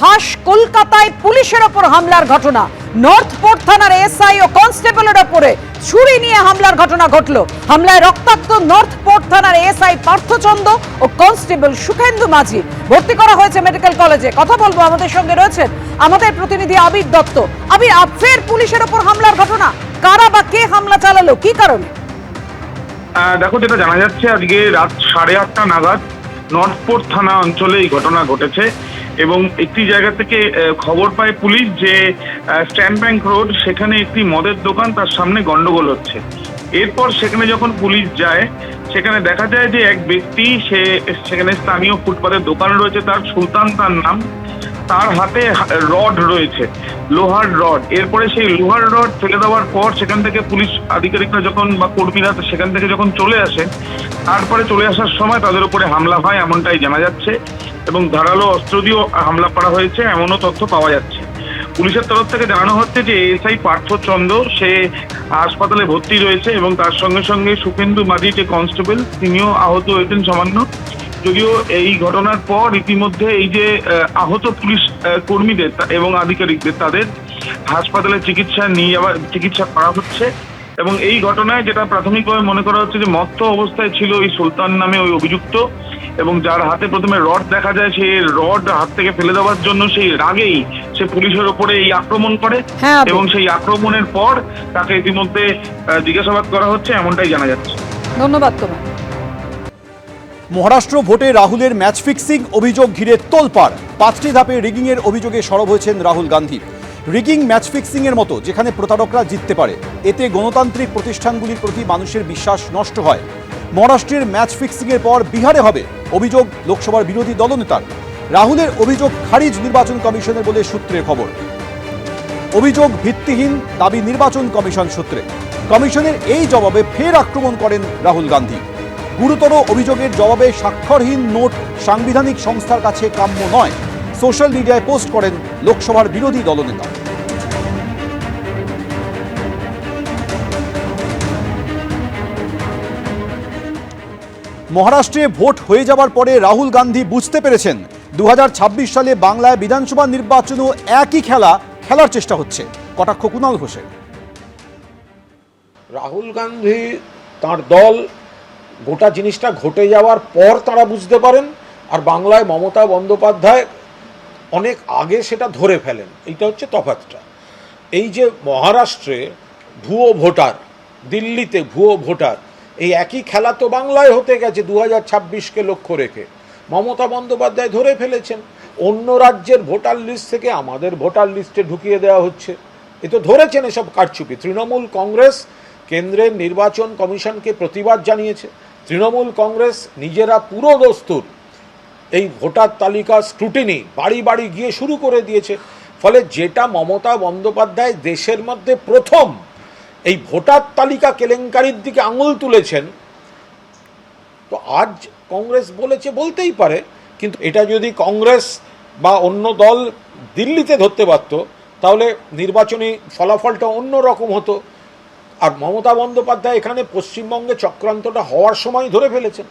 খাস কলকাতায় পুলিশের ওপর হামলার ঘটনা। নর্থ পোর্ট থানার এসআই ও কনস্টেবলের ওপরে ছুরি নিয়ে হামলার ঘটনা ঘটলো। হামলায় রক্তাক্ত নর্থ পোর্ট থানার এসআই পার্থচন্দ্র ও কনস্টেবল সুখেন্দু মাঝি। ভর্তি করা হয়েছে মেডিকেল কলেজে। কথা বলবো, আমাদের সঙ্গে রয়েছেন আমাদের প্রতিনিধি আবির দত্ত। আবির, ফের পুলিশের ওপর হামলার ঘটনা, কারা বা কে হামলা চালালো, কি কারণে? দেখো, যেটা জানা যাচ্ছে আজকে রাত 8:30 নাগাদ নর্থ পোর্ট থানা অঞ্চলে এই ঘটনা ঘটেছে এবং একটি জায়গা থেকে খবর পায় পুলিশ যে স্ট্যান্ড ব্যাংক রোড, সেখানে একটি মদের দোকান, তার সামনে গন্ডগোল হচ্ছে। এরপর সেখানে যখন পুলিশ যায়, সেখানে দেখা যায় যে এক ব্যক্তি, সেখানে স্থানীয় ফুটপাতের দোকান রয়েছে, তার সুলতান তার নাম, তার হাতে রড রয়েছে, লোহার রড। এরপরে সেই লোহার রড ফেলে দেওয়ার পর সেখান থেকে পুলিশ আধিকারিকরা যখন বা কর্মীরা সেখান থেকে যখন চলে আসে, তারপরে চলে আসার সময় তাদের উপরে হামলা হয় এমনটাই জানা যাচ্ছে এবং ধারালো অস্ত্র দিয়েও হামলা করা হয়েছে এমনও তথ্য পাওয়া যাচ্ছে। পুলিশের তরফ থেকে জানানো হচ্ছে যে এসআই পার্থচন্দ্র সে হাসপাতালে ভর্তি রয়েছে এবং তার সঙ্গে সঙ্গে সুখেন্দু মাঝি যে কনস্টেবল, তিনিও আহত হয়েছেন সামান্য। যদিও এই ঘটনার পর ইতিমধ্যে এই যে আহত পুলিশ কর্মীদের এবং আধিকারিকদের তাদের হাসপাতালে চিকিৎসা করা হচ্ছে এবং এই ঘটনায় যেটা প্রাথমিকভাবে মনে করা হচ্ছে যে মত্ত অবস্থায় ছিল ওই সুলতান নামে ওই অভিযুক্ত এবং যার হাতে প্রথমে রড দেখা যায়, সেই রড হাত থেকে ফেলে দেওয়ার জন্য সেই রাগেই সে পুলিশের ওপরে এই আক্রমণ করে এবং সেই আক্রমণের পর তাকে ইতিমধ্যে জিজ্ঞাসাবাদ করা হচ্ছে এমনটাই জানা যাচ্ছে। ধন্যবাদ তোমায়। মহারাষ্ট্র ভোটে রাহুলের ম্যাচ ফিক্সিং অভিযোগ ঘিরে তোলপাড়। 5টি ধাপে রিগিং এর অভিযোগে সরব হয়েছেন Rahul Gandhi. Rigging match fixing এর মতো, যেখানে প্রতারকরা জিততে পারে। এতে গণতান্ত্রিক প্রতিষ্ঠানগুলির প্রতি মানুষের বিশ্বাস নষ্ট হয়। মহারাষ্ট্রের ম্যাচ ফিক্সিং এর পর বিহারে হবে, অভিযোগ লোকসভার বিরোধী দলনেতার। রাহুলের অভিযোগ খারিজ নির্বাচন কমিশনের বলে সূত্রের খবর। অভিযোগ ভিত্তিহীন, দাবি নির্বাচন কমিশন সূত্রে। কমিশনের এই জবাবে ফের আক্রমণ করেন রাহুল গান্ধী। গুরুতর অভিযোগের জবাবে স্বাক্ষরহীন নোট সাংবিধানিক সংস্থার কাছে কাম্য নয়, সোশ্যাল মিডিয়ায় পোস্ট করেন লোকসভার বিরোধী দলনেতা। মহারাষ্ট্রে ভোট হয়ে যাওয়ার পরে রাহুল গান্ধী বুঝতে পেরেছেন 2026 সালে বাংলায় বিধানসভা নির্বাচনও একই খেলা খেলার চেষ্টা হচ্ছে। কটাক্ষ কুণাল ঘোষের। রাহুল গান্ধী, তার দল গোটা জিনিসটা ঘটে যাওয়ার পর তারা বুঝতে পারেন, আর বাংলায় মমতা বন্দ্যোপাধ্যায় অনেক আগে সেটা ধরে ফেলেন। এইটা হচ্ছে তফাৎটা। এই যে মহারাষ্ট্রে ভুয়ো ভোটার, দিল্লিতে ভুয়ো ভোটার, এই একই খেলা তো বাংলায় হতে গেছে 2026কে লক্ষ্য রেখে। মমতা বন্দ্যোপাধ্যায় ধরে ফেলেছেন, অন্য রাজ্যের ভোটার লিস্ট থেকে আমাদের ভোটার লিস্টে ঢুকিয়ে দেওয়া হচ্ছে। এ তো ধরেছেন এসব কারচুপি। তৃণমূল কংগ্রেস কেন্দ্রের নির্বাচন কমিশনকে প্রতিবাদ জানিয়েছে। তৃণমূল কংগ্রেস নিজেরা পুরো দস্তুর এই ভোটার তালিকা স্ক্রুটিনি বাড়ি বাড়ি গিয়ে শুরু করে দিয়েছে। ফলে যেটা মমতা বন্দ্যোপাধ্যায় দেশের মধ্যে প্রথম এই ভোটার তালিকা কেলেঙ্কারির দিকে আঙুল তুলেছেন, তো আজ কংগ্রেস বলতেই পারে, কিন্তু এটা যদি কংগ্রেস বা অন্য দল দিল্লিতে ধরতে পারত, তাহলে নির্বাচনী ফলাফলটা অন্য রকম হতো। আর মমতা বন্দ্যোপাধ্যায় এখানে পশ্চিমবঙ্গে চক্রান্তটা হওয়ার সময় ধরে ফেলেছেন।